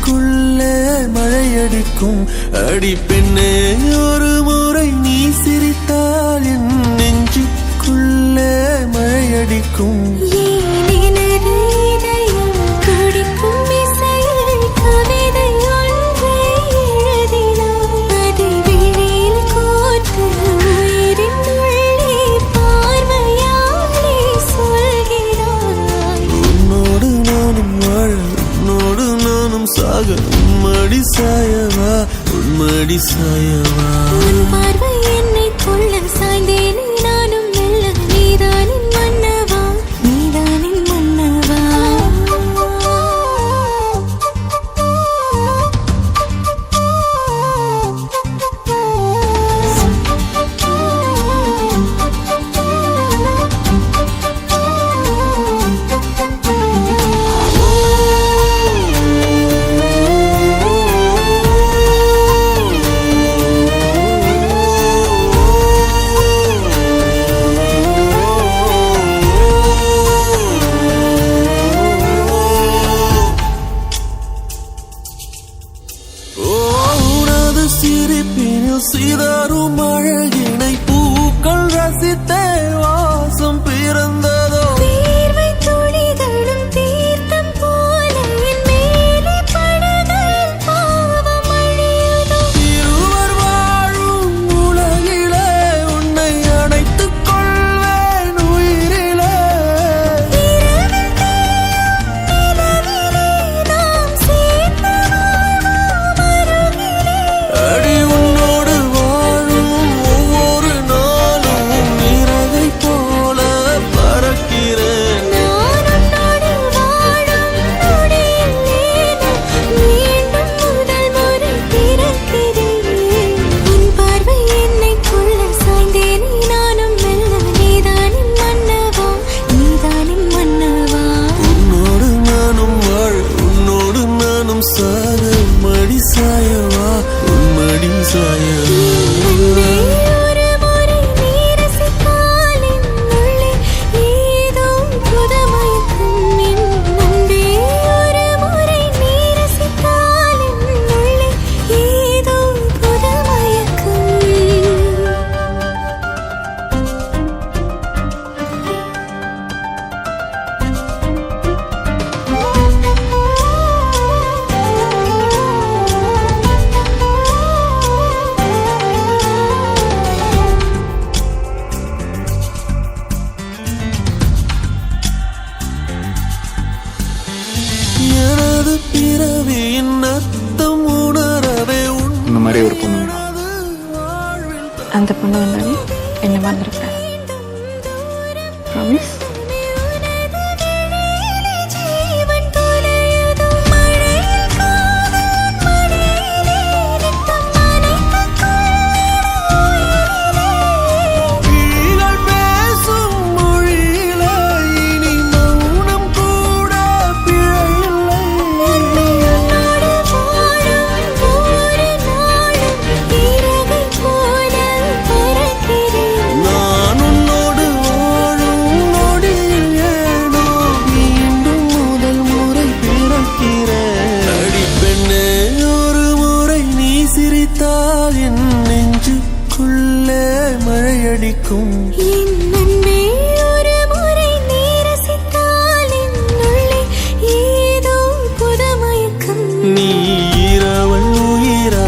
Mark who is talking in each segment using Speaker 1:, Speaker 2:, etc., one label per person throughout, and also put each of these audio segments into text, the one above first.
Speaker 1: நெஞ்சுக்குள்ளே மழையடிக்கும். அடி பெண்ணே ஒரு முறை நீ சிரித்தால் என் நெஞ்சுக்குள்ளே மழையடிக்கும். உன்மடி சாயவா உன்மடி சாயவா
Speaker 2: உன் பார்வை என்னை கொள்ள சாய்ந்தேனே நானும் மெல்ல. நீதானின் மன்னவா நீதானின் மன்னவா.
Speaker 1: சிரிப்பினில் சிதறும் அழகினை பூக்கள் ரசித்தே வாசம் பிறந்ததோ.
Speaker 2: தீர்வை துளிகளும் தீர்த்தம் போல என் மேலே படுகையில் பாவம் அழியுதோ.
Speaker 1: இருவர் வாழும் உலகிலே உன்னை அணைத்துக் கொள்வேன் உயிரிலே.
Speaker 2: இரவில் தேயும் நிலவிலே நாம் சேர்ந்து வாழ்வோம் அருகிலே.
Speaker 1: அடி உன்னோடு வாழும் ஒவ்வொரு நாளும் நிறவை போல பறக்கிறேன்.
Speaker 2: நான் உன்னோடு வாழும் நொடியில் மீண்டும் முதல் முறை பிறக்கிறேன். உன் பார்வை என்னை கொள்ள சாய்ந்தேனே நானும் மெல்ல. நீதானின் மன்னவா நீதானின் மன்னவா.
Speaker 1: உன்னோடு நானும் வாழ உன்னோடு நானும் சாக மடி சாயவா உன்மடி சாயவா.
Speaker 2: அன்பே ஒரு முறை நீ ரசித்தால் என் உள்ளே ஏதோ புதுமயக்கம். என் அன்பே ஒரு முறை நீ ரசித்தால் என் உள்ளே ஏதோ புதுமயக்கம்.
Speaker 1: எனது பிறவியின் அர்த்தம் உணரவே
Speaker 3: இந்த மாதிரி ஒரு பொண்ணு வேணும்.
Speaker 4: அந்த பொண்ணு வந்தாலே என்ன மறந்துருப்பேன். ப்ராமிஸ்.
Speaker 2: ஜீவன் தொலையுதோ மழையில் காதல் மடியிலே நித்தம் நனைத்துக் கொள்ளுயிரிலே.
Speaker 1: கிளிகள் பேசும் மொழியிலே இனி மௌனம் கூட பிழையில்லை.
Speaker 2: உன்னோடு வாழும் ஒவ்வொரு நாளும் இறகை போல பறக்கிறேன்.
Speaker 1: நான் உன்னோடு வாழும் நொடியில் ஏனோ மீண்டும் முதல் முறை பிறக்கிறேன். அடி பெண்ணே ஒரு முறை நீ சிரித்தால் என் நெஞ்சுக்குள்ளே மழையடிக்கும்.
Speaker 2: என் அன்பே ஒரு முறை நீ ரசித்தால் என் உள்ளே ஏதோ புதுமயக்கம்.
Speaker 1: நீ இரவல் உயிரா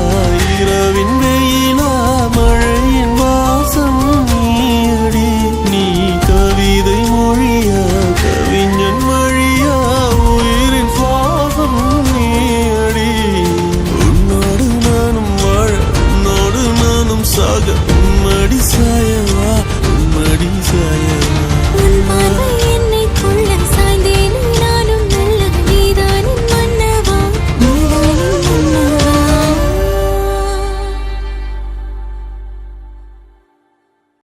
Speaker 1: இரவின் வெயிலா மழையின் வாசம் நீயடி. நீ கவிதை மொழியா கவிஞன் வழியா உயிரின் சுவாசம் நீயடி. உன்னோடு நானும் வாழ உன்னோடு நானும் சாக உன்மடி சாய